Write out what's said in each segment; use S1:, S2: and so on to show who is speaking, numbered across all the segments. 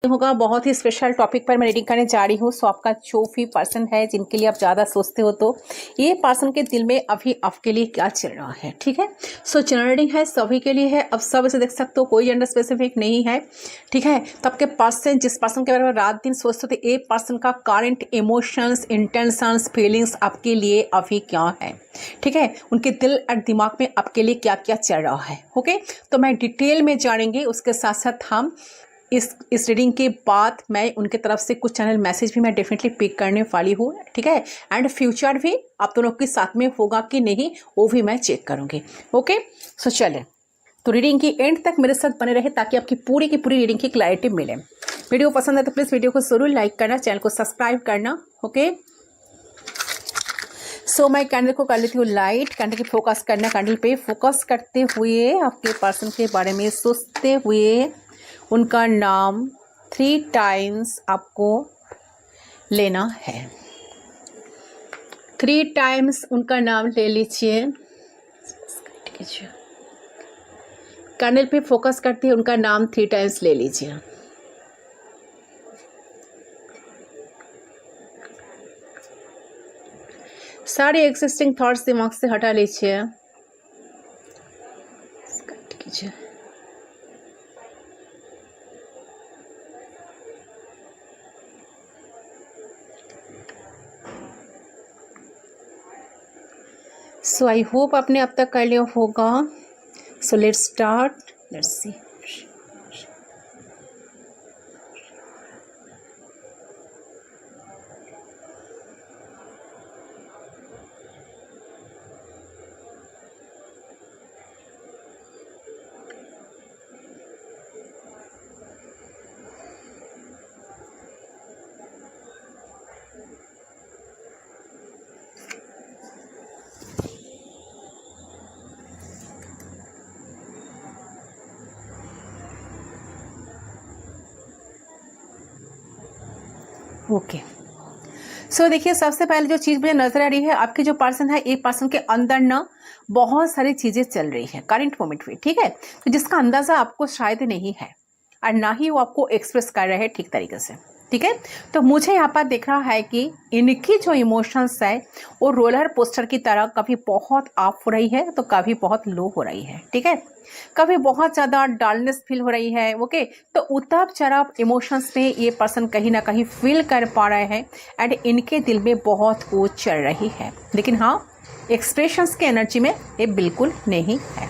S1: होगा बहुत ही special topic पर मैं रीडिंग करने जा रही हूँ। सो आपका जो भी पर्सन है जिनके लिए आप ज़्यादा सोचते हो, तो ये पर्सन के दिल में अभी आपके लिए क्या चल रहा है, ठीक है। सो जनरल रीडिंग है, सभी के लिए है। अब सब इसे देख सकते हो, कोई जेंडर स्पेसिफिक नहीं है, ठीक है। तो आपके पर्सन, जिस पर्सन के बारे में रात दिन सोचते थे, ये पर्सन का करंट इमोशंस, इंटेंशंस, फीलिंग्स आपके लिए अभी क्या है, ठीक है। उनके दिल और दिमाग में आपके लिए क्या क्या चल रहा है, ओके। तो मैं डिटेल में जानेंगे, उसके साथ साथ हम इस रीडिंग के बाद मैं उनके तरफ से कुछ चैनल मैसेज भी मैं डेफिनेटली पिक करने वाली हूँ, ठीक है। एंड फ्यूचर भी आप दोनों के साथ में होगा कि नहीं वो भी मैं चेक करूँगी, ओके। सो चलें, तो रीडिंग की एंड तक मेरे साथ बने रहे ताकि आपकी पूरी की पूरी रीडिंग की क्लैरिटी मिले। वीडियो पसंद है तो प्लीज़ वीडियो को जरूर लाइक करना, चैनल को सब्सक्राइब करना, ओके। सो मैं कैंडल को कर लेती हूँ लाइट। कैंडल की फोकस करना, कैंडल पे फोकस करते हुए आपके पर्सन के बारे में सोचते हुए उनका नाम 3 टाइम्स आपको लेना है। 3 टाइम्स उनका नाम ले लीजिए। कैंडल पे फोकस करते हुए उनका नाम 3 टाइम्स ले लीजिए। सारे एक्सिस्टिंग थॉट्स दिमाग से हटा लीजिए। सो आई होप आपने अब तक कर लिया होगा। So let's start, let's see. Okay, so देखिए, सबसे पहले जो चीज़ मुझे नजर आ रही है, आपके जो पर्सन है, एक पर्सन के अंदर ना बहुत सारी चीजें चल रही है करंट मोमेंट में, ठीक है। तो जिसका अंदाजा आपको शायद नहीं है और ना ही वो आपको एक्सप्रेस कर रहे हैं ठीक तरीके से, ठीक है। तो मुझे यहाँ पर दिख रहा है कि इनकी जो इमोशंस है वो रोलर कोस्टर की तरह कभी बहुत अप हो रही है तो कभी बहुत लो हो रही है, ठीक है। कभी बहुत ज़्यादा डलनेस फील हो रही है, ओके। तो उतार चढ़ाव इमोशंस में ये पर्सन कहीं ना कहीं फील कर पा रहे हैं एंड इनके दिल में बहुत वो चल रही है, लेकिन हाँ, एक्सप्रेशंस के एनर्जी में ये बिल्कुल नहीं है,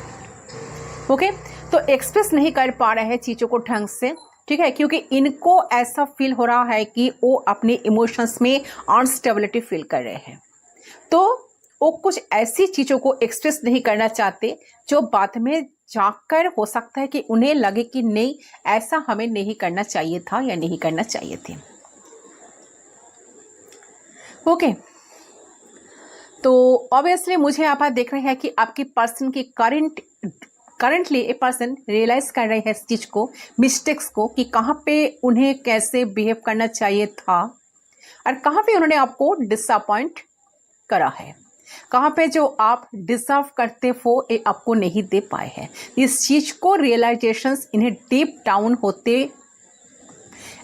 S1: ओके। तो एक्सप्रेस नहीं कर पा रहे हैं चीज़ों को ढंग से, ठीक है, क्योंकि इनको ऐसा फील हो रहा है कि वो अपने इमोशंस में अनस्टेबिलिटी फील कर रहे हैं। तो वो कुछ ऐसी चीज़ों को एक्सप्रेस नहीं करना चाहते जो बाद में जाकर हो सकता है कि उन्हें लगे कि नहीं, ऐसा हमें नहीं करना चाहिए था या नहीं करना चाहिए थे, ओके। तो ऑब्वियसली मुझे यहाँ पर देख रहे हैं कि आपकी पर्सन की करंटली ए पर्सन रियलाइज कर रहे हैं इस चीज़ को, मिस्टेक्स को, कि कहाँ पे उन्हें कैसे बिहेव करना चाहिए था और कहाँ पे उन्होंने आपको डिसअपॉइंट करा है, कहाँ पे जो आप डिजर्व करते हो ये आपको नहीं दे पाए हैं। इस चीज़ को रियलाइजेशंस इन्हें डीप डाउन होते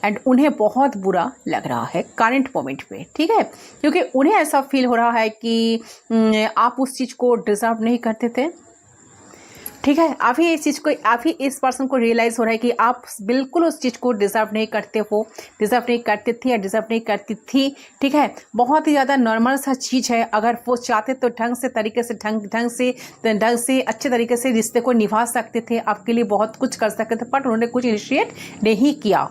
S1: एंड उन्हें बहुत बुरा लग रहा है करंट मोमेंट पे, ठीक है, क्योंकि उन्हें ऐसा फील हो रहा है कि आप उस चीज़ को डिजर्व नहीं करते थे, ठीक है। अभी इस चीज़ को, अभी इस पर्सन को रियलाइज़ हो रहा है कि आप बिल्कुल उस चीज़ को डिजर्व नहीं करते हो, डिजर्व नहीं करते थे या डिजर्व नहीं करती थी, ठीक है। बहुत ही ज़्यादा नॉर्मल सा चीज़ है, अगर वो चाहते तो ढंग से तरीके से ढंग से अच्छे तरीके से रिश्ते को निभा सकते थे, आपके लिए बहुत कुछ कर सकते थे, बट उन्होंने कुछ इनिशिएट नहीं किया,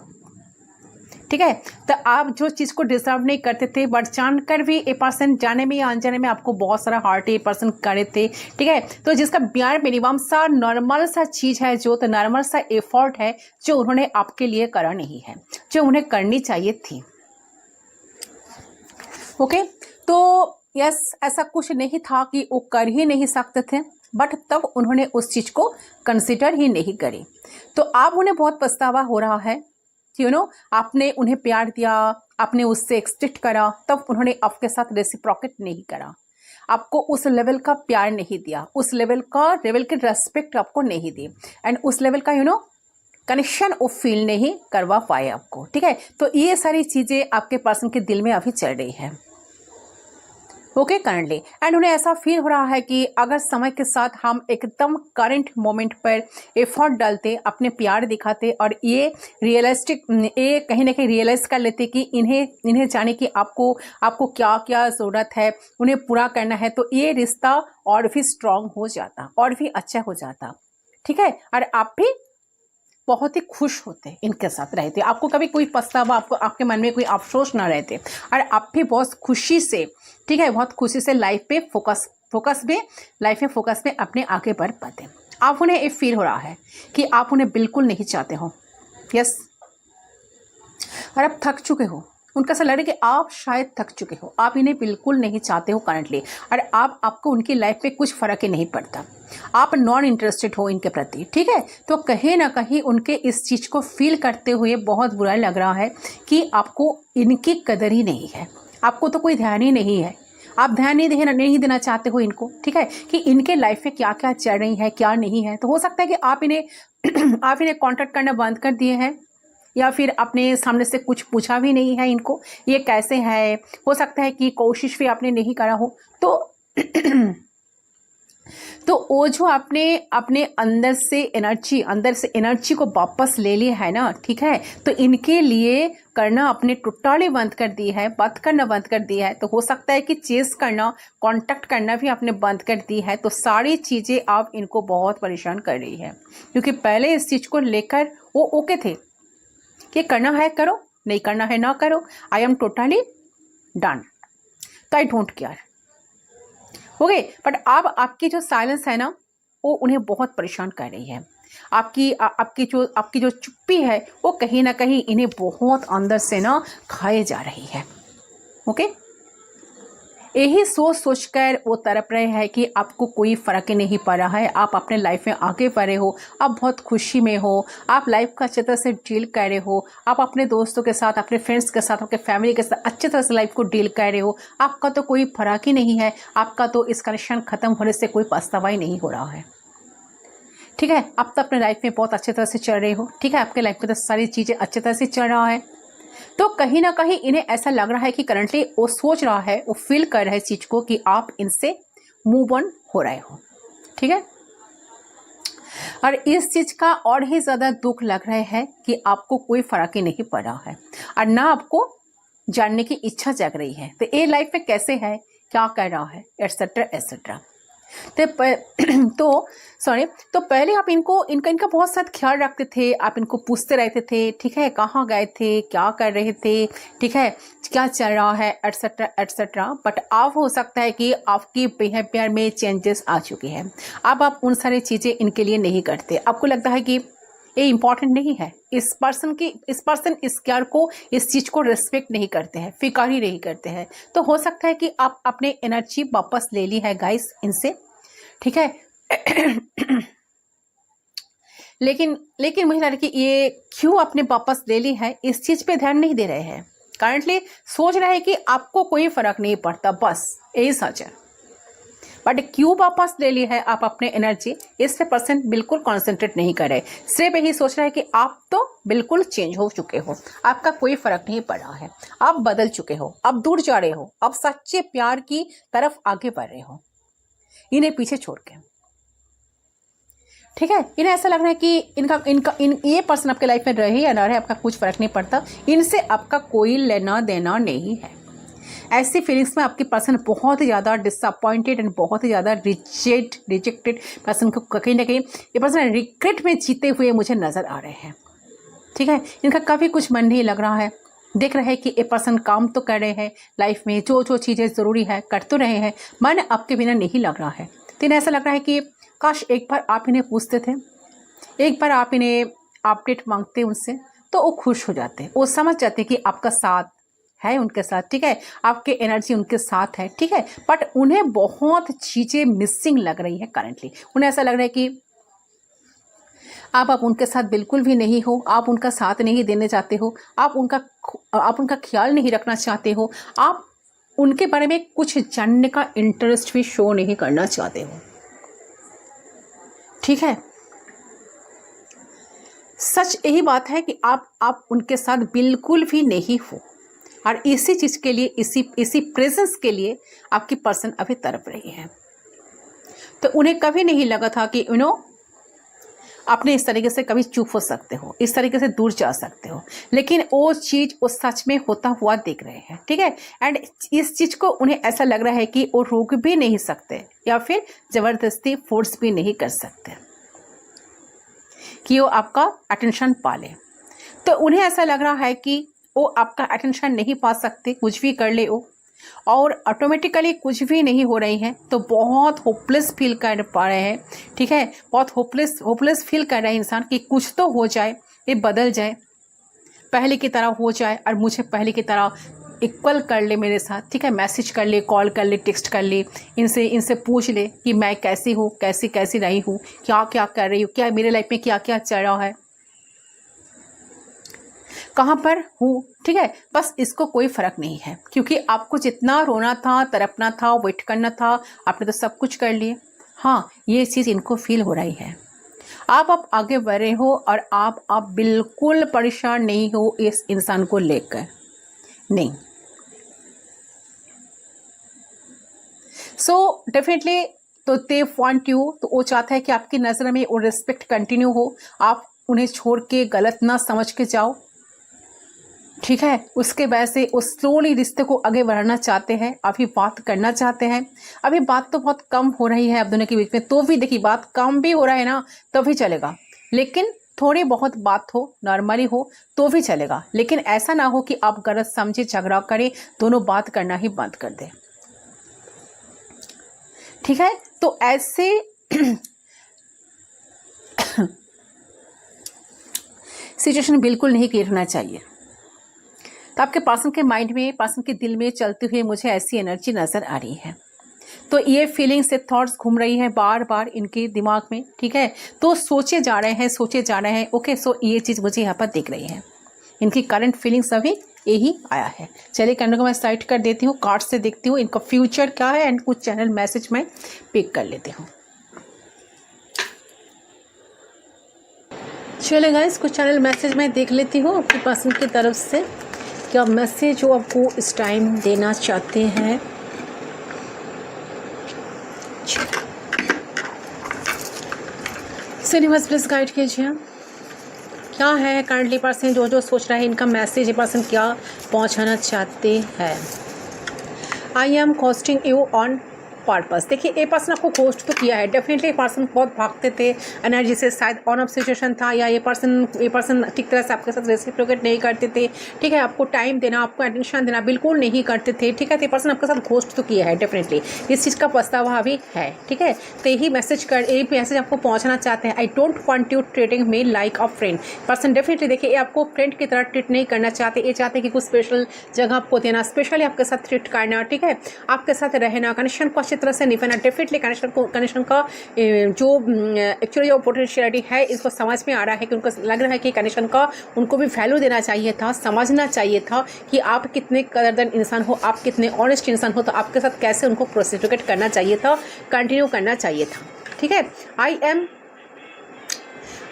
S1: ठीक है। तो आप जो चीज़ को डिजर्व नहीं करते थे, बट जानकर भी ए पर्सन जाने में या अनजाने में आपको बहुत सारा हार्ट ए पर्सन करे थे, ठीक है। तो जिसका बियर मिनिमम सा नॉर्मल सा चीज़ है, जो तो नॉर्मल सा एफर्ट है जो उन्होंने आपके लिए करा नहीं है, जो उन्हें करनी चाहिए थी, ओके। तो यस, ऐसा कुछ नहीं था कि वो कर ही नहीं सकते थे, बट तब उन्होंने उस चीज़ को कंसिडर ही नहीं करी। तो अब उन्हें बहुत पछतावा हो रहा है, आपने उन्हें प्यार दिया, आपने उससे एक्सपेक्ट करा, तब उन्होंने आपके साथ रेसिप्रोकेट नहीं करा, आपको उस लेवल का प्यार नहीं दिया, उस लेवल की रेस्पेक्ट आपको नहीं दी एंड उस लेवल का कनेक्शन वो फील नहीं करवा पाए आपको, ठीक है। तो ये सारी चीज़ें आपके पर्सन के दिल में अभी चल रही है, ओके करंटली। एंड उन्हें ऐसा फील हो रहा है कि अगर समय के साथ हम एकदम करंट मोमेंट पर एफर्ट डालते, अपने प्यार दिखाते और ये कहीं ना कहीं रियलाइज कर लेते कि इन्हें जाने की आपको क्या क्या ज़रूरत है, उन्हें पूरा करना है, तो ये रिश्ता और भी स्ट्रांग हो जाता और भी अच्छा हो जाता, ठीक है। और आप भी बहुत ही खुश होते इनके साथ रहते, आपको कभी कोई पछतावा, आपके मन में कोई अफसोस ना रहते, और आप भी बहुत खुशी से, ठीक है, बहुत खुशी से लाइफ पे फोकस में अपने आगे बढ़ पाते। आप उन्हें ये फील हो रहा है कि आप उन्हें बिल्कुल नहीं चाहते हो, यस, और आप थक चुके हो। उनका ऐसा लग रहा है कि आप शायद थक चुके हो, आप इन्हें बिल्कुल नहीं चाहते हो करंटली, और आपको उनकी लाइफ पे कुछ फर्क ही नहीं पड़ता, आप नॉन इंटरेस्टेड हो इनके प्रति, ठीक है। तो कहीं ना कहीं उनके इस चीज़ को फील करते हुए बहुत बुरा लग रहा है कि आपको इनकी कदर ही नहीं है, आपको तो कोई ध्यान ही नहीं है, आप ध्यान नहीं देना चाहते हो इनको, ठीक है, कि इनके लाइफ में क्या क्या चल रही है क्या नहीं है। तो हो सकता है कि आप इन्हें कांटेक्ट करना बंद कर दिए हैं, या फिर अपने सामने से कुछ पूछा भी नहीं है इनको ये कैसे है। हो सकता है कि कोशिश भी आपने नहीं करा हो, तो वो जो आपने अपने अंदर से एनर्जी को वापस ले लिया है ना, ठीक है, तो इनके लिए करना अपने टोटली बंद कर दी है, बात करना बंद कर दिया है। तो हो सकता है कि चेस करना, कांटेक्ट करना भी आपने बंद कर दी है। तो सारी चीज़ें आप इनको बहुत परेशान कर रही है, क्योंकि पहले इस चीज़ को लेकर वो ओके थे कि करना है करो, नहीं करना है ना करो, आई एम टोटली डन, तो I don't care, okay. But अब आपकी जो साइलेंस है ना, वो उन्हें बहुत परेशान कर रही है। आपकी जो चुप्पी है वो कहीं ना कहीं इन्हें बहुत अंदर से ना खाए जा रही है, ओके। यही सोच कर वो तड़प रहे हैं कि आपको कोई फर्क ही नहीं पड़ रहा है, आप अपने लाइफ में आगे बढ़ रहे हो, आप बहुत खुशी में हो, आप लाइफ का अच्छी तरह से डील कर रहे हो, आप अपने दोस्तों के साथ, अपने फ्रेंड्स के साथ, आपके फैमिली के साथ अच्छी तरह से लाइफ को डील कर रहे हो, आपका तो कोई फर्क ही नहीं है, आपका तो इस कनेक्शन खत्म होने से कोई पछतावा ही नहीं हो रहा है, ठीक है। आप तो अपने लाइफ में बहुत अच्छी तरह से चल रहे हो, ठीक है, आपके लाइफ में तो सारी चीज़ें अच्छी तरह से चल रहा है। तो कहीं ना कहीं इन्हें ऐसा लग रहा है कि करंटली वो सोच रहा है, वो फील कर रहा है इस चीज को कि आप इनसे मूव ऑन हो रहे हो, ठीक है। और इस चीज का और ही ज्यादा दुख लग रहा है कि आपको कोई फर्क ही नहीं पड़ रहा है, और ना आपको जानने की इच्छा जग रही है, तो ये लाइफ में कैसे है, क्या कर रहा है, एटसेट्रा एटसेट्रा। तो पहले आप इनका बहुत साथ ख्याल रखते थे, आप इनको पूछते रहते थे, ठीक है, कहाँ गए थे, क्या कर रहे थे, ठीक है, क्या चल रहा है, एटसेट्रा एटसेट्रा। बट अब हो सकता है कि आपकी बिहेवियर में चेंजेस आ चुके हैं, अब आप उन सारी चीज़ें इनके लिए नहीं करते, आपको लगता है कि ये इम्पॉर्टेंट नहीं है, इस पर्सन इस केयर को, इस चीज़ को रिस्पेक्ट नहीं करते हैं, फिक्र ही नहीं करते हैं। तो हो सकता है कि आप अपने एनर्जी वापस ले ली है गाइस इनसे, ठीक है। लेकिन मुझे लगा कि ये क्यों आपने वापस ले ली है, इस चीज पे ध्यान नहीं दे रहे हैं, करंटली सोच रहे हैं कि आपको कोई फर्क नहीं पड़ता, बस यही सच है। बट क्यों वापस ले ली है आप अपने एनर्जी, इस पे पर्सन बिल्कुल कॉन्सेंट्रेट नहीं कर रहे, सिर्फ यही सोच रहे हैं कि आप तो बिल्कुल चेंज हो चुके हो, आपका कोई फर्क नहीं पड़ रहा है, आप बदल चुके हो, आप दूर जा रहे हो, आप सच्चे प्यार की तरफ आगे बढ़ रहे हो इन्हें पीछे छोड़ के, ठीक है। इन्हें ऐसा लग रहा है कि ये पर्सन आपके लाइफ में रहे या ना रहे, आपका कुछ फर्क नहीं पड़ता, इनसे आपका कोई लेना देना नहीं है। ऐसी फीलिंग्स में आपके पर्सन बहुत ही ज़्यादा डिसअपॉइंटेड एंड बहुत ही ज़्यादा रिजेक्टेड पर्सन को कहीं ना कहीं ये पर्सन रिग्रेट में जीते हुए मुझे नज़र आ रहे हैं, ठीक है। इनका कभी कुछ मन नहीं लग रहा है, देख रहे हैं कि ये पर्सन काम तो कर रहे हैं, लाइफ में जो जो चीज़ें ज़रूरी है कर तो रहे हैं, मन आपके बिना नहीं लग रहा है। तो इन्हें ऐसा लग रहा है कि काश एक बार आप इन्हें पूछते थे, एक बार आप इन्हें अपडेट मांगते उनसे, तो वो खुश हो जाते, वो समझ जाते कि आपका साथ है उनके साथ, ठीक है, आपके एनर्जी उनके साथ है, ठीक है। बट उन्हें बहुत चीज़ें मिसिंग लग रही है करंटली, उन्हें ऐसा लग रहा है कि आप उनके साथ बिल्कुल भी नहीं हो, आप उनका साथ नहीं देने चाहते हो, आप उनका ख्याल नहीं रखना चाहते हो, आप उनके बारे में कुछ जानने का इंटरेस्ट भी शो नहीं करना चाहते हो, ठीक है। सच यही बात है कि आप उनके साथ बिल्कुल भी नहीं हो, और इसी चीज़ के लिए, इसी प्रेजेंस के लिए आपकी पर्सन अभी तड़प रही है। तो उन्हें कभी नहीं लगा था कि आपने इस तरीके से कभी चुप हो सकते हो, इस तरीके से दूर जा सकते हो, लेकिन वो चीज़ वो सच में होता हुआ देख रहे हैं, ठीक है। एंड इस चीज़ को उन्हें ऐसा लग रहा है कि वो रोक भी नहीं सकते या फिर ज़बरदस्ती फोर्स भी नहीं कर सकते कि वो आपका अटेंशन पा ले। तो उन्हें ऐसा लग रहा है कि वो आपका अटेंशन नहीं पा सकते, कुछ भी कर ले वो, और ऑटोमेटिकली कुछ भी नहीं हो रही है, तो बहुत होपलेस फील कर पा रहे हैं, ठीक है। बहुत होपलेस फील कर रहा है इंसान कि कुछ तो हो जाए, ये बदल जाए, पहले की तरह हो जाए और मुझे पहले की तरह इक्वल कर ले मेरे साथ, ठीक है। मैसेज कर ले, कॉल कर ले, टेक्स्ट कर ले, इनसे पूछ ले कि मैं कैसी हूँ, कैसी रही हूँ, क्या क्या कर रही हूँ, क्या मेरे लाइफ में क्या क्या चल रहा है, कहाँ पर हूँ, ठीक है। बस इसको कोई फ़र्क नहीं है, क्योंकि आपको जितना रोना था, तड़पना था, वेट करना था, आपने तो सब कुछ कर लिए। हाँ, ये चीज़ इनको फील हो रही है। आप आगे बढ़ रहे हो और आप बिल्कुल परेशान नहीं हो इस इंसान को लेकर, नहीं। सो डेफिनेटली तो दे वांट यू, तो वो चाहता है कि आपकी नज़र में वो रिस्पेक्ट कंटिन्यू हो, आप उन्हें छोड़ के गलत ना समझ के जाओ, ठीक है। उसके वजह से वो स्लोली रिश्ते को आगे बढ़ाना चाहते हैं, अभी बात करना चाहते हैं। अभी बात तो बहुत कम हो रही है आप दोनों के बीच में, तो भी देखिए बात कम भी हो रहा है ना, तो भी चलेगा, लेकिन थोड़ी बहुत बात हो, नॉर्मली हो तो भी चलेगा, लेकिन ऐसा ना हो कि आप गलत समझे, झगड़ा करें, दोनों बात करना ही बंद कर दें, ठीक है। तो ऐसे सिचुएशन बिल्कुल नहीं क्रिएट होना चाहिए। तो आपके पर्सन के माइंड में, पर्सन के दिल में चलते हुए मुझे ऐसी एनर्जी नज़र आ रही है। तो ये फीलिंग्स से थॉट्स घूम रही है बार बार इनके दिमाग में, ठीक है। तो सोचे जा रहे हैं। ओके, सो ये चीज़ मुझे यहाँ पर दिख रही है, इनकी करंट फीलिंग्स अभी यही आया है। चलिए करने को मैं साइड कर देती हूँ, कार्ड से देखती हूँ इनका फ्यूचर क्या है, एंड कुछ चैनल मैसेज मैं पिक कर लेती हूँ। चलिए गाइस, कुछ चैनल मैसेज मैं देख लेती हूँ अपनी पर्सन की तरफ से, क्या मैसेज वो आपको इस टाइम देना चाहते हैं। यूनिवर्स प्लीज गाइड कीजिए, क्या है करंटली पर्सन जो सोच रहा है, इनका मैसेज ये पर्सन क्या पहुंचाना चाहते हैं। I am costing you on purpose. देखिए ये पर्सन आपको घोस्ट तो किया है, डेफिनेटली ये पर्सन बहुत भागते थे एनर्जी से, शायद ऑन ऑफ सिचुएशन था, या ये पर्सन ठीक तरह से आपके साथ रेसिप्रोकेट नहीं करते थे, ठीक है। आपको टाइम देना, आपको अटेंशन देना बिल्कुल नहीं करते थे, ठीक है। तो ये पर्सन आपके साथ घोस्ट तो किया है, डेफिनेटली इस चीज़ का पछतावा अभी है, ठीक है। तो यही मैसेज आपको पहुँचना चाहते हैं। I don't want you treating me like a friend. Person definitely देखिए ये आपको फ्रेंड की तरह ट्रीट नहीं करना चाहते, ये चाहते कि कुछ स्पेशल जगह आपको देना, स्पेशली आपके साथ ट्रीट करना, ठीक है। आपके साथ रहना, कनेक्शन को अच्छी तरह से निभाना, डेफिनेटली कनेक्शन का जो एक्चुअली जो पोटेंशियलिटी है इसको समझ में आ रहा है कि उनको लग रहा है कि कनेक्शन का उनको भी वैल्यू देना चाहिए था, समझना चाहिए था कि आप कितने कदरदान इंसान हो, आप कितने ऑनेस्ट इंसान हो, तो आपके साथ कैसे उनको प्रोसिक्यूट करना चाहिए था, कंटिन्यू करना चाहिए था, ठीक है। I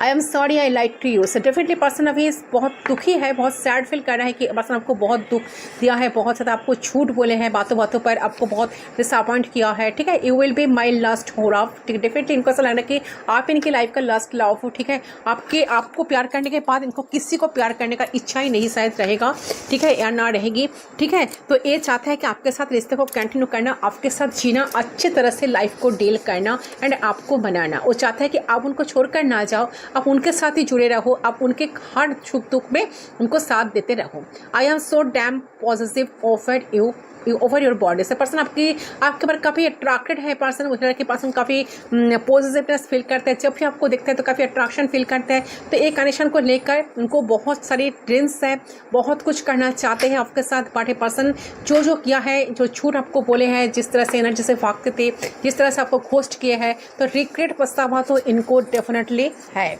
S1: am sorry I like to you. So definitely person अभी बहुत दुखी है, बहुत सैड फील कर रहा है कि पर्सन आपको बहुत दुख दिया है, बहुत ज़्यादा आपको झूठ बोले हैं, बातों बातों पर आपको बहुत डिसअपॉइंट किया है, ठीक है। You will be my last love, ठीक है। डेफिनेटली इनको ऐसा लग रहा है कि आप इनकी लाइफ का लास्ट लव हो, ठीक है। आपको प्यार करने के बाद इनको किसी को प्यार करने का इच्छा ही नहीं शायद रहेगा, ठीक है, या ना रहेगी, ठीक है। तो ये चाहता है कि आपके साथ रिश्ते को कंटिन्यू करना, आपके साथ जीना, अच्छी तरह से लाइफ को डील करना एंड आपको बनाना। वो चाहता है कि आप उनको छोड़कर ना जाओ, आप उनके साथ ही जुड़े रहो, आप उनके हर सुख दुख में उनको साथ देते रहो। I am so damn positive over you over your body. से पर्सन आपके ऊपर काफ़ी अट्रैक्टेड है, पर्सन उस तरह के पर्सन काफ़ी पॉजिटिवनेस फील करते हैं, जब भी आपको देखते हैं तो काफ़ी अट्रैक्शन फील करते हैं। तो एक कनेक्शन को लेकर उनको बहुत सारी ड्रीम्स है, बहुत कुछ करना चाहते हैं आपके साथ। बट पर्सन जो किया है, जो झूठ आपको बोले हैं, जिस तरह से एनर्जी से भागते थे, जिस तरह से आपको घोस्ट किए हैं, तो रिग्रेट पछतावा तो इनको डेफिनेटली है,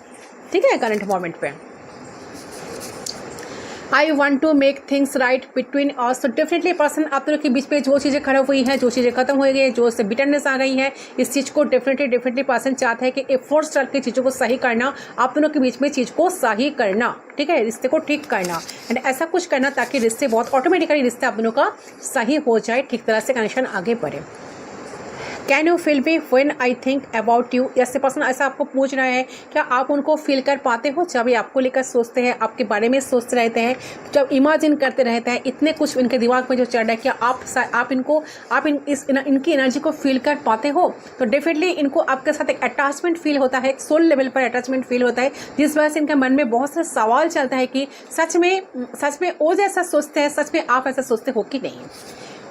S1: ठीक है, करंट मोमेंट पे। I want to make things right between us. तो डेफिनेटली पर्सन आप दोनों के बीच में जो चीज़ें खराब हुई हैं, जो चीज़ें खत्म हो गई है, जो उससे बिटरनेस आ गई है, इस चीज़ को डेफिनेटली पर्सन चाहता है कि एफर्ट्स डाल के चीज़ों को सही करना, आप दोनों के बीच में चीज़ को सही करना, ठीक है, रिश्ते को ठीक करना एंड ऐसा कुछ करना ताकि रिश्ते बहुत ऑटोमेटिकली रिश्ते आप दोनों का सही हो जाए, ठीक तरह से कनेक्शन आगे बढ़े। Can you feel me when I think about you. ऐसे पर्सन ऐसा आपको पूछ रहा है, क्या आप उनको फील कर पाते हो जब ये आपको लेकर सोचते हैं, आपके बारे में सोचते रहते हैं, जब इमेजिन करते रहते हैं, इतने कुछ इनके दिमाग में जो चल रहा है, क्या आप इनकी एनर्जी को फील कर पाते हो? तो डेफिनेटली इनको आपके साथ एक अटैचमेंट फील होता है, एक सोल लेवल पर अटैचमेंट फील होता है, जिस वजह से इनके मन में बहुत सारे सवाल चलता है कि सच में वो जैसा सोचते हैं, सच में आप ऐसा सोचते हो कि नहीं।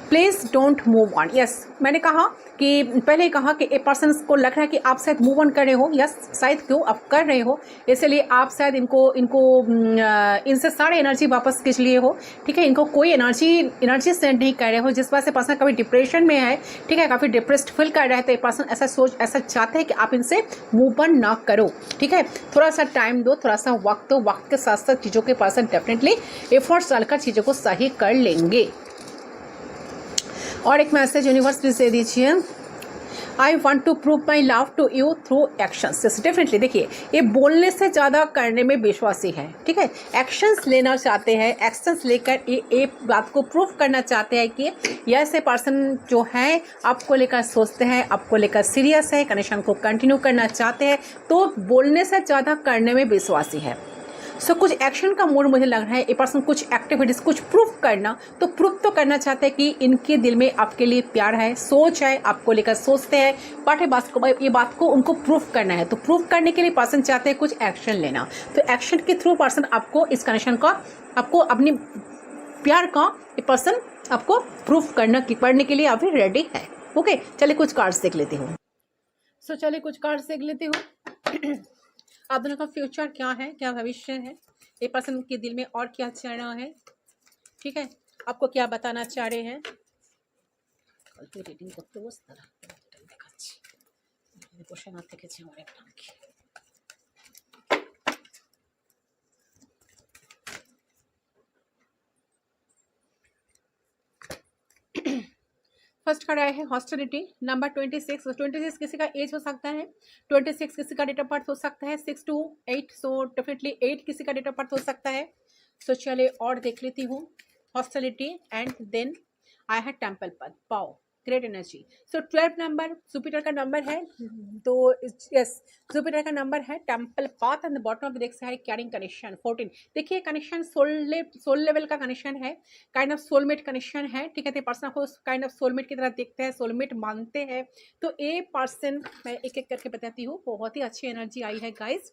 S1: Please don't move on. Yes, मैंने कहा कि पहले कहा कि एक पर्सन को लग रहा है कि आप शायद मूव ऑन कर रहे हो, यस शायद क्यों आप कर रहे हो, इसलिए आप शायद इनसे सारे एनर्जी वापस खींच लिए हो, ठीक है, इनको कोई एनर्जी सेंड नहीं कर रहे हो, जिस वजह से पर्सन कभी डिप्रेशन में है, ठीक है, काफ़ी डिप्रेस्ड फील कर रहा है, तो पर्सन ऐसा चाहते हैं कि आप इनसे मूव ऑन ना करो, ठीक है, थोड़ा सा टाइम दो, थोड़ा सा वक्त दो, वक्त के साथ साथ चीज़ों के पर्सन डेफिनेटली एफर्ट्स डालकर चीज़ों को सही कर लेंगे। और एक मैसेज यूनिवर्स प्लीज दे दीजिए। I want to prove my love to you through actions. Definitely देखिए, ये बोलने से ज़्यादा करने में विश्वासी है, ठीक है, एक्शंस लेना चाहते हैं, एक्शंस लेकर ये बात को प्रूव करना चाहते हैं कि ये ऐसे पर्सन जो है आपको लेकर सोचते हैं, आपको लेकर सीरियस है, कनेक्शन को कंटिन्यू करना चाहते हैं, तो बोलने से ज़्यादा करने में विश्वासी है। सो कुछ एक्शन का मूड मुझे लग रहा है, ये पर्सन कुछ एक्टिविटीज, कुछ प्रूफ करना, तो प्रूफ तो करना चाहते हैं कि इनके दिल में आपके लिए प्यार है, सोच है, आपको लेकर सोचते हैं, बट ये बात को उनको प्रूफ करना है, तो प्रूफ करने के लिए पर्सन चाहते हैं कुछ एक्शन लेना, तो एक्शन के थ्रू पर्सन आपको इस कनेक्शन का, आपको अपनी प्यार का ये पर्सन आपको प्रूफ करने के लिए अभी रेडी है। ओके, चलिए कुछ कार्ड्स देख लेती हूँ। चलिए कुछ कार्ड्स देख लेती हूँ। आप दोनों का फ्यूचर क्या है, क्या भविष्य है, ये पर्सन के दिल में और क्या चल रहा है, ठीक है, आपको क्या बताना चाह रहे हैं। রিডিং করতে বসে দেখাচ্ছি, বসে না থেকেছি অনেক নাকি। फर्स्ट कार्ड आया है हॉस्टिलिटी नंबर 26। 26 किसी का एज हो सकता है, 26 किसी का डेट ऑफ बर्थ हो सकता है, 6 to 8, सो डेफिनेटली 8 किसी का डेट ऑफ बर्थ हो सकता है। सो चलिए और देख लेती हूँ हॉस्टिलिटी एंड देन आई है टेम्पल पर पाओ ग्रेट एनर्जी। सो 12 नंबर जुपिटर का नंबर है, तो यस जुपिटर का नंबर है, temple path and bottom of the deck से है कैरिंग कनेक्शन 14। देखिए कनेक्शन सोल लेवल का कनेक्शन है, काइंड ऑफ सोलमेट कनेक्शन है, ठीक है, पर्सन को काइंड ऑफ सोलमेट की तरह देखते हैं, सोलमेट मानते हैं, तो ये पर्सन मैं एक एक करके बताती हूँ, बहुत ही अच्छी एनर्जी आई है गाइज।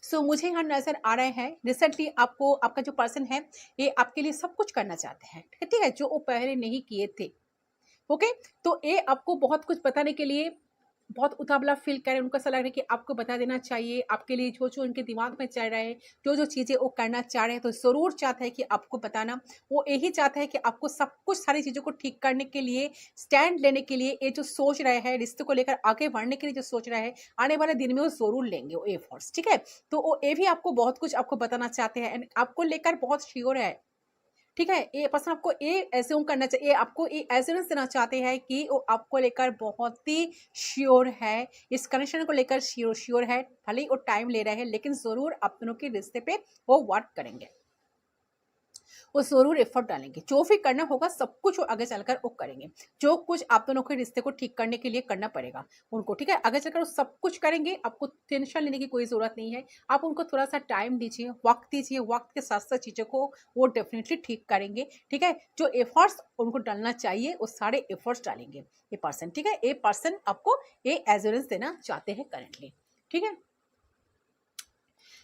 S1: सो मुझे यहाँ नजर आ रहा है रिसेंटली आपका जो पर्सन है ये आपके लिए सब कुछ करना चाहते हैं, ठीक है, जो वो पहले नहीं किए थे। ओके, तो ये आपको बहुत कुछ बताने के लिए बहुत उतावला फील कर रहे हैं, उनको ऐसा लग रहा है कि आपको बता देना चाहिए, आपके लिए जो उनके दिमाग में चल रहा है, जो चीज़ें वो करना चाह रहे हैं, तो ज़रूर चाहता है कि आपको बताना, वो यही चाहता है कि आपको सब कुछ सारी चीज़ों को ठीक करने के लिए, स्टैंड लेने के लिए, ये जो सोच रहे हैं रिश्ते को लेकर आगे बढ़ने के लिए जो सोच रहा है, आने वाले दिन में वो ज़रूर लेंगे वो एफर्ट्स, ठीक है, तो वो ये भी आपको बहुत कुछ आपको बताना चाहते हैं एंड आपको लेकर बहुत श्योर है, ठीक है, ये पर्सन आपको ये एज्यूम करना चाहिए, आपको ये एश्योरेंस देना चाहते हैं कि वो आपको लेकर बहुत ही श्योर है, इस कनेक्शन को लेकर श्योर है, भले ही वो टाइम ले रहे हैं लेकिन ज़रूर आप दोनों के रिश्ते पे वो वर्क करेंगे, वो ज़रूर एफर्ट डालेंगे, जो भी करना होगा सब कुछ वो आगे चलकर वो करेंगे, जो कुछ आप दोनों के रिश्ते को ठीक करने के लिए करना पड़ेगा उनको, ठीक है, आगे चलकर वो सब कुछ करेंगे, आपको टेंशन लेने की कोई ज़रूरत नहीं है, आप उनको थोड़ा सा टाइम दीजिए, वक्त दीजिए, वक्त के साथ साथ चीज़ों को वो डेफिनेटली ठीक करेंगे, ठीक है, जो एफर्ट्स उनको डालना चाहिए वो सारे एफर्ट्स डालेंगे ये पर्सन, ठीक है, ये पर्सन आपको ये एश्योरेंस देना चाहते हैं करेंटली, ठीक है।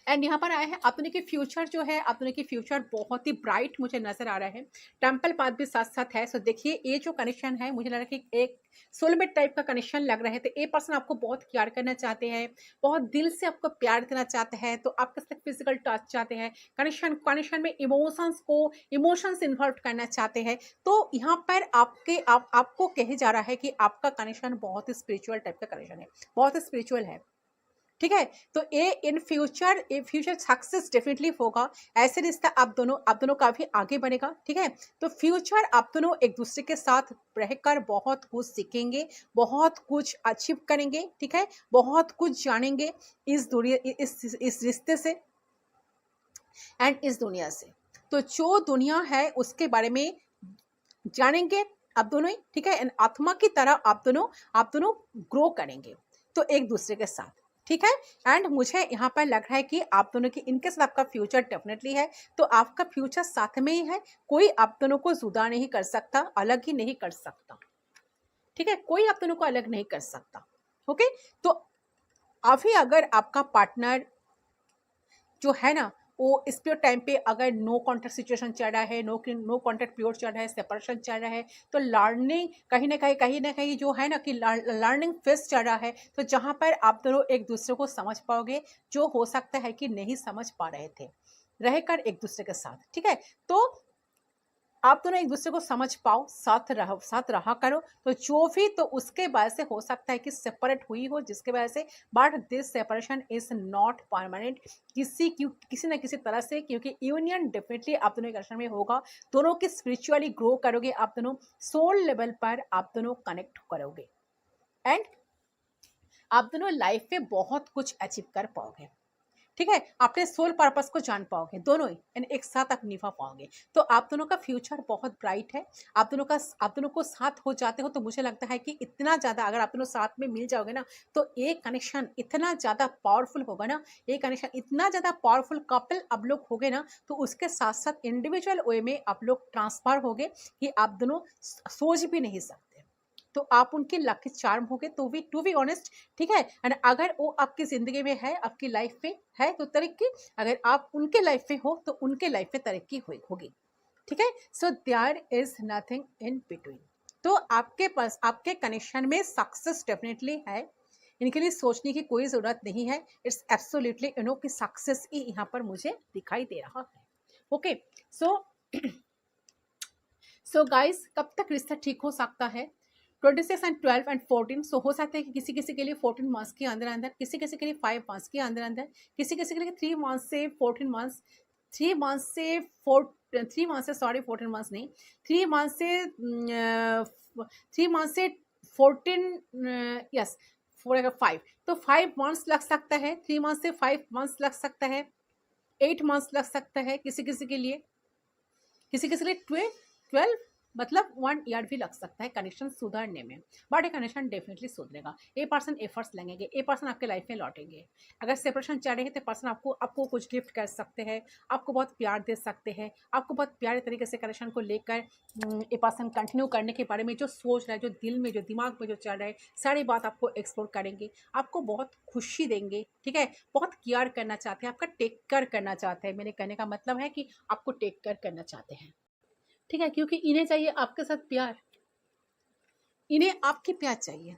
S1: एंड यहाँ पर आया है आप दोनों की फ्यूचर जो है, आप दोनों की फ्यूचर बहुत ही ब्राइट मुझे नजर आ रहा है, टेम्पल पाथ भी साथ साथ है। सो देखिए ये जो कनेक्शन है मुझे लग रहा है कि एक सोलमेट टाइप का कनेक्शन लग रहा है, तो ये पर्सन आपको बहुत प्यार करना चाहते हैं, बहुत दिल से आपको प्यार देना चाहते हैं, तो आपके साथ फिजिकल टच चाहते हैं, कनेक्शन में इमोशंस इन्वॉल्व करना चाहते हैं, तो यहाँ पर आपको कहे जा रहा है कि आपका कनेक्शन बहुत ही स्पिरिचुअल टाइप का कनेक्शन है, बहुत ही स्पिरिचुअल है, ठीक है। तो ये इन फ्यूचर सक्सेस डेफिनेटली होगा। ऐसे रिश्ता आप दोनों काफी आगे बढ़ेगा। ठीक है। तो फ्यूचर आप दोनों एक दूसरे के साथ रहकर बहुत कुछ सीखेंगे, बहुत कुछ अचीव करेंगे। ठीक है। बहुत कुछ जानेंगे इस दुनिया इस रिश्ते से एंड इस दुनिया से। तो जो दुनिया है उसके बारे में जानेंगे आप दोनों ही। ठीक है। एंड आत्मा की तरह आप दोनों ग्रो करेंगे तो एक दूसरे के साथ। ठीक है। एंड मुझे यहाँ पर लग रहा है कि आप दोनों की इनके साथ आपका फ्यूचर डेफिनेटली है। तो आपका फ्यूचर साथ में ही है, कोई आप दोनों को जुदा नहीं कर सकता, अलग ही नहीं कर सकता। ठीक है। कोई आप दोनों को अलग नहीं कर सकता। ओके। तो अभी अगर आपका पार्टनर जो है ना वो इस पे टाइम पे अगर नो कॉन्टैक्ट सिचुएशन चल रहा है, नो कॉन्टैक्ट पीरियड चल रहा है, सेपरेशन चल रहा है, तो लर्निंग कहीं ना कहीं जो है ना कि लर्निंग फेज चल रहा है। तो जहाँ पर आप दोनों एक दूसरे को समझ पाओगे, जो हो सकता है कि नहीं समझ पा रहे थे रहकर एक दूसरे के साथ। ठीक है। तो आप दोनों एक दूसरे को समझ पाओ, साथ रहा करो। तो जो भी तो उसके वजह से हो सकता है कि सेपरेट हुई हो, जिसके वजह से, but this separation is not permanent किसी न किसी तरह से, क्योंकि यूनियन डेफिनेटली आप दोनों के रिलेशन में होगा। दोनों की स्पिरिचुअली ग्रो करोगे, आप दोनों सोल लेवल पर आप दोनों कनेक्ट करोगे एंड आप दोनों लाइफ में बहुत कुछ अचीव कर पाओगे। ठीक है। अपने सोल पर्पस को जान पाओगे दोनों ही एंड एक साथ आप निभा पाओगे। तो आप दोनों का फ्यूचर बहुत ब्राइट है। आप दोनों को साथ हो जाते हो तो मुझे लगता है कि इतना ज़्यादा अगर आप दोनों साथ में मिल जाओगे ना तो ये कनेक्शन इतना ज़्यादा पावरफुल होगा ना, ये कनेक्शन इतना ज़्यादा पावरफुल कपल आप लोग होगे ना, तो उसके साथ साथ इंडिविजुअल वे में आप लोग ट्रांसफर होगे कि आप दोनों सोच भी नहीं सकते। तो आप उनके लकी चार्म होगे। तो वी टू बी ऑनेस्ट। ठीक है। एंड अगर वो आपकी जिंदगी में है, आपकी लाइफ में है तो तरक्की, अगर आप उनके लाइफ में हो तो उनके लाइफ में तरक्की होगी। ठीक है। So there is nothing in between. तो आपके पास आपके कनेक्शन में सक्सेस डेफिनेटली है। इनके लिए सोचने की कोई जरूरत नहीं है। इट्स एब्सोल्युटली कि सक्सेस ही यहाँ पर मुझे दिखाई दे रहा है। ओके। सो गाइस, कब तक रिश्ता ठीक हो सकता है? 26 एंड 12 एंड 14। सो हो सकता है कि किसी किसी के लिए 14 मंथ्स के अंदर अंदर, किसी किसी के लिए 5 मंथ्स के अंदर अंदर, किसी किसी के लिए 3 मंथ्स से 14 मंथ्स, 3 मंथ्स से 14 मंथ्स नहीं, 3 मंथ्स से 3 मंथ्स से 14 यस 5। तो 5 मंथ्स लग सकता है, 3 मंथ्स से 5 मंथ्स लग सकता है, 8 मंथ्स लग सकता है किसी किसी के लिए, किसी किसी के लिए 12 मतलब 1 ईयर भी लग सकता है कनेक्शन सुधरने में। बट ये कनेक्शन डेफिनेटली सुधरेगा। ए पर्सन एफर्ट्स लगेंगे, ए पर्सन आपके लाइफ में लौटेंगे। अगर सेपरेशन चल रही है तो पर्सन आपको कुछ गिफ्ट कर सकते हैं, आपको बहुत प्यार दे सकते हैं, आपको बहुत प्यारे तरीके से कनेक्शन को लेकर ए पर्सन कंटिन्यू करने के बारे में जो सोच रहा है, जो दिल में, जो दिमाग में जो चल रहा है, सारी बात आपको एक्सप्लोर करेंगे, आपको बहुत खुशी देंगे। ठीक है। बहुत केयर करना चाहते हैं, आपका टेक केयर करना चाहते हैं। मेरे कहने का मतलब है कि आपको टेक केयर करना चाहते हैं। ठीक है। क्योंकि इन्हें चाहिए आपके साथ प्यार, इन्हें आपकी प्यार चाहिए,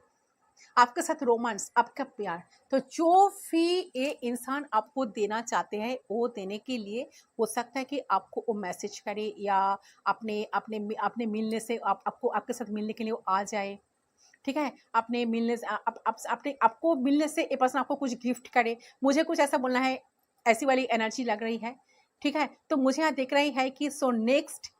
S1: आपके साथ रोमांस, आपका प्यार। तो जो भी ये इंसान आपको देना चाहते हैं वो देने के लिए हो सकता है कि आपको वो मैसेज करे या अपने अपने अपने मिलने से आपको आपके साथ मिलने के लिए वो आ जाए। ठीक है। अपने मिलने से अपने आपको मिलने से ये पर्सन आपको कुछ गिफ्ट करे। मुझे कुछ ऐसा बोलना है, ऐसी वाली एनर्जी लग रही है। ठीक है। तो मुझे यहाँ देख रही है कि सो नेक्स्ट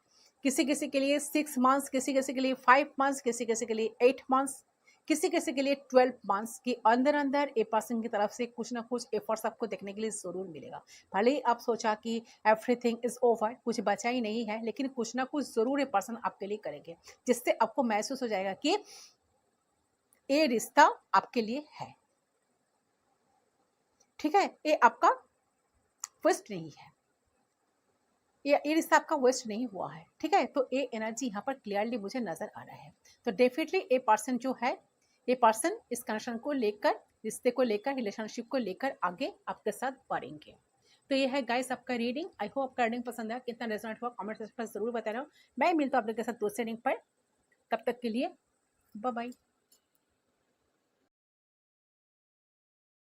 S1: किसी किसी के लिए 6 मंथ्स, किसी किसी के लिए 5 मंथ्स, किसी किसी के लिए 8 मंथ्स, किसी किसी के लिए 12 मंथ्स के अंदर अंदर ए पर्सन की तरफ से कुछ ना कुछ एफर्ट्स आपको देखने के लिए जरूर मिलेगा। भले ही आप सोचा कि एवरीथिंग इज ओवर, कुछ बचा ही नहीं है, लेकिन कुछ ना कुछ जरूर ए पर्सन आपके लिए करेंगे, जिससे आपको महसूस हो जाएगा कि ये रिश्ता आपके लिए है। ठीक है। ये आपका वेस्ट नहीं है, ये रिश्ता आपका वेस्ट नहीं हुआ है। ठीक है। तो ये एनर्जी यहाँ पर क्लियरली मुझे नजर आ रहा है। तो डेफिनेटली ये पर्सन जो है, ये पर्सन इस कनेक्शन को लेकर, रिश्ते को लेकर, रिलेशनशिप को लेकर आगे आपके साथ बढ़ेंगे। तो ये है गाइस आपका रीडिंग। आई होप आपका रीडिंग पसंद आया, कितना रेजोनेट हुआ कमेंट सेक्शन पर जरूर बताना। मैं मिलता हूँ आपके साथ दूसरे रीडिंग पर। तब तक के लिए बाय बाय।